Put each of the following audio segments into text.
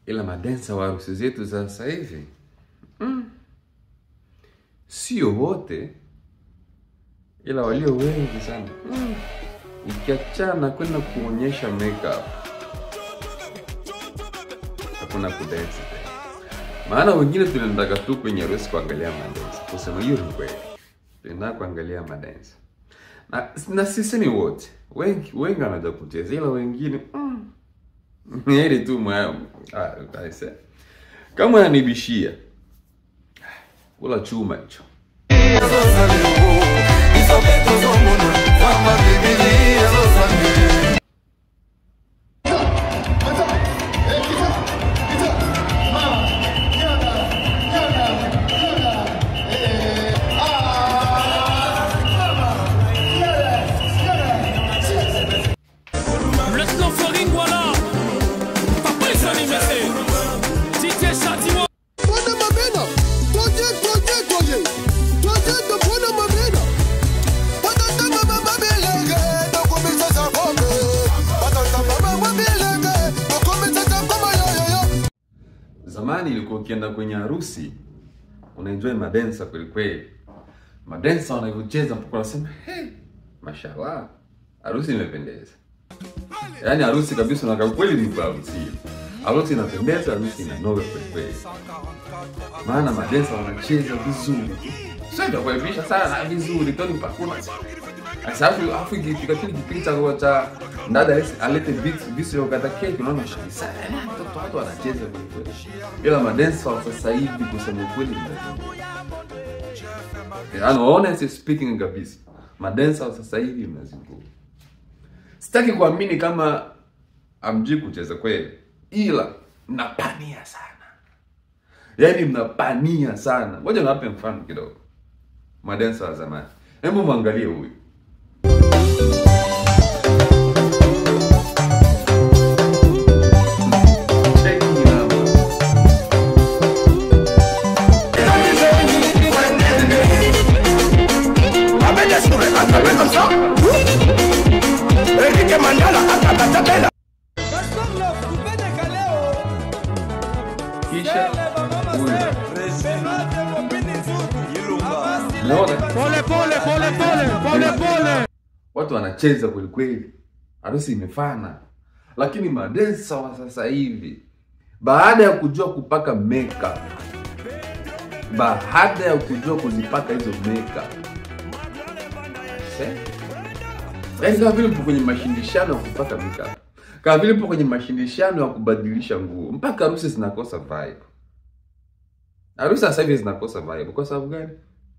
Ila madensa wa harusi zetu za sasa hivi sio wote, ila walio wengi sana. Ukiachana kwenda kuonyesha makeup, hakuna kudance. Maana wengine tunaenda tu kwenye harusi kuangalia madensa. Kusema hiyo ni kweli. Tunaenda kuangalia madensa. Na sisi ni wote. Wengi wanaweza kucheza, ila wengine heri tu utaise. Kama anibishia, kula chuma hicho. Zamani ilikuwa ukienda kwenye harusi unaenjoy madensa kweli kweli. Madensa wanavyocheza mpaka unasema, mashallah, harusi imependeza. Yaani harusi kabisa unakaa kweli ni harusi. Harusi inapendeza, harusi inanoga kweli kweli. Maana madensa wanacheza vizuri. Sio ndio kuimbisha sana vizuri, toni mpakuna. Asafu ikifika kipindi cha ndada alete beats yokata keki unaona kabisa watu wanacheza kweli. Ila madensa sasa hivi kusema kweli honestly speaking kabisa, madensa sasa hivi mnazingua. Sitaki kuamini kama amjui kucheza kweli, ila mnapania sana. Yaani mnapania sana. Ngoja niwape mfano kidogo. Madensa wa zamani. Hebu muangalie huyu. Pole. Watu wanacheza kweli kweli. Harusi imefana. Lakini madensa wa sasa hivi, baada ya kujua kupaka makeup, baada ya kujua kuzipaka hizo makeup, yaani kama vile mpo kwenye mashindishano ya kupaka makeup, kama vile mpo kwenye mashindishano ya kubadilisha nguo, mpaka harusi zinakosa vibe. Harusi sasa hivi zinakosa vibe. Kwa sababu gani?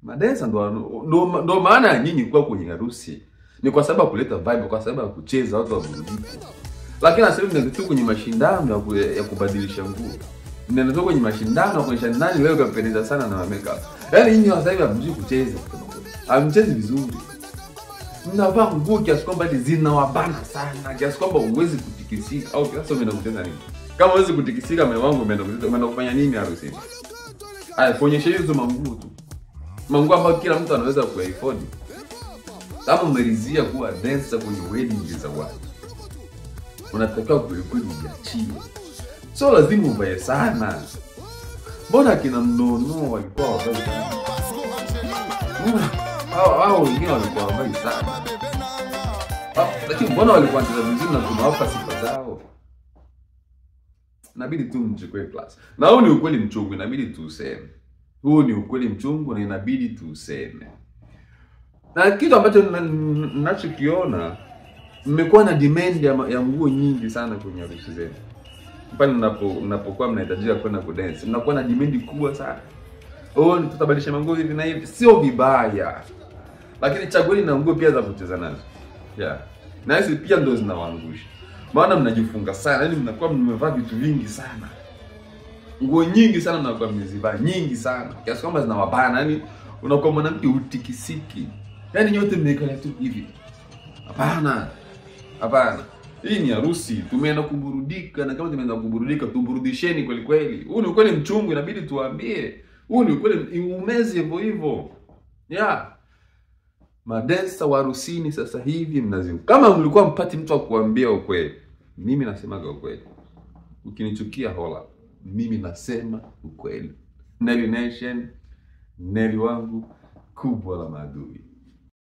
Madensa ndo maana ya nyinyi kuwa kwenye harusi. Ni kwa sababu kuleta vibe, kwa sababu ya kucheza watu waburudike. Lakini sasa hivi mnaenda tu kwenye mashindano ya kubadilisha nguo. Mnaenda tu kwenye mashindano ya kuonyesha nani leo kapendeza sana na makeup. Yaani nyinyi sasa hivi hamjui kucheza. Hamchezi vizuri. Mnavaa nguo kiasi kwamba zinawabana sana, kiasi kwamba huwezi kutikisika au kiasi umeenda kucheza nini? Kama huwezi kutikisika mume wangu umeenda kufanya nini harusi? Haya, kuonyesha hizo manguo tu. Manguo ambayo kila mtu anaweza kuafford. Kama umerizia kuwa dancer kwenye wedding za watu, unatakiwa kulikweli ujiachie. Sio lazima uvae sana. Mbona kina Mnono walikuwa wavai sana? Hao wengine walikuwa wavai sana. Lakini mbona walikuwa wanacheza vizuri na tunawapa sifa zao? Inabidi tu mchukue class. Na huu ni ukweli mchungu, inabidi tu useme. Huu ni ukweli mchungu na inabidi tu useme. Na kitu ambacho ninachokiona, mmekuwa na demand ya nguo nyingi sana kwenye harusi zenu. Pale mnapokuwa mnahitajika kwenda kudance, mnakuwa na demand kubwa sana. Tutabadilisha manguo hivi na hivi, sio vibaya. Lakini chagueni na nguo pia za kucheza nazo. Na hizi pia ndo zinawaangusha. Maana mnajifunga sana, yaani mnakuwa mmevaa vitu vingi sana. Nguo nyingi sana mnakuwa mmezivaa, nyingi sana. Kiasi kwamba zinawabana, yaani unakuwa mwanamke utikisiki. Yaani nyote mmekala tu hivi. Hapana. Hii ni harusi, tumeenda kuburudika, na kama tumeenda kuburudika tuburudisheni kweli kweli. Huu ni ukweli mchungu, inabidi tuambie. Huu ni ukweli umezi hivyo. Madensa wa harusini sasa hivi mnazimu. Kama mlikuwa mpati mtu wa kuambia ukweli, mimi nasemaga ukweli. Ukinichukia hola. mimi nasema ukweli. Nelly Nation, Nelly wangu kubwa la maadui.